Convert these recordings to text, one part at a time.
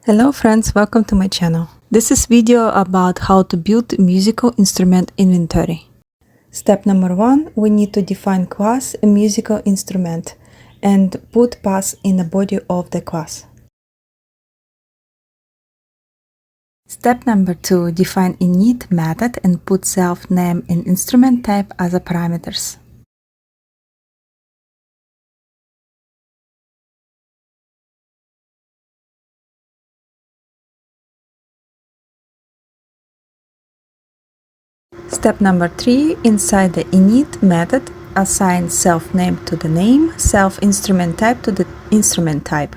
Hello friends, welcome to my channel. This is video about how to build musical instrument inventory. Step number 1, we need to define class a musical instrument and put path in the body of the class. Step number 2, define init method and put self name and instrument type as a parameters. Step number 3, inside the init method, assign self-name to the name, self-instrument type to the instrument type.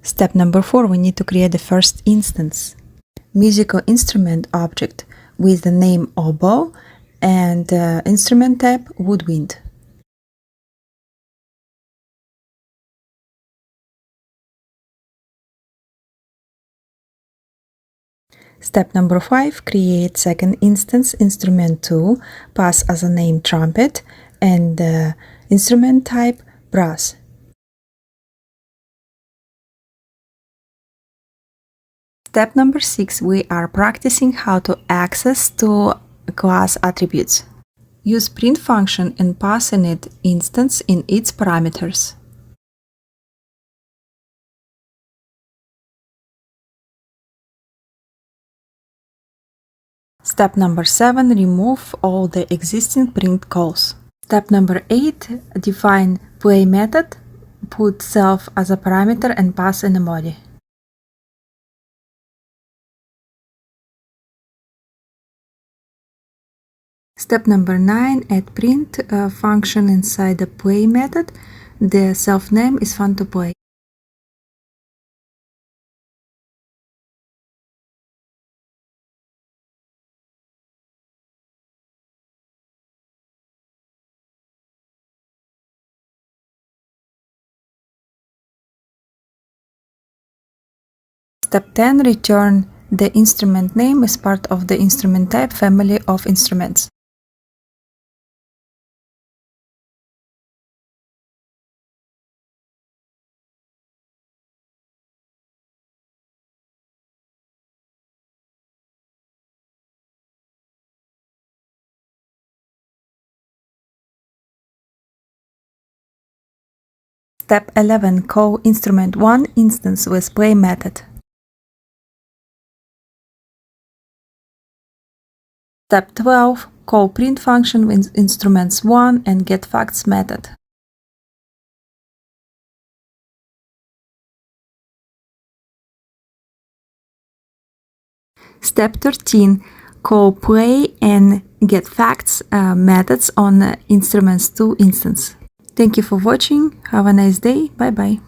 Step number 4, we need to create the first instance. Musical instrument object with the name oboe and instrument type woodwind. Step number 5, create second instance instrument 2, pass as a name trumpet and instrument type brass. Step number 6, we are practicing how to access to class attributes. Use print function and pass init instance in its parameters. Step number 7, remove all the existing print calls. Step number 8, define play method, put self as a parameter and pass in a body. Step number 9, add print function inside the play method. The self name is fun to play. Step 10, return the instrument name as part of the instrument type family of instruments. Step 11, call instrument 1 instance with play method. Step 12, call print function with instruments 1 and getFacts method. Step 13, call play and getFacts methods on instruments 2 instance. Thank you for watching. Have a nice day. Bye bye.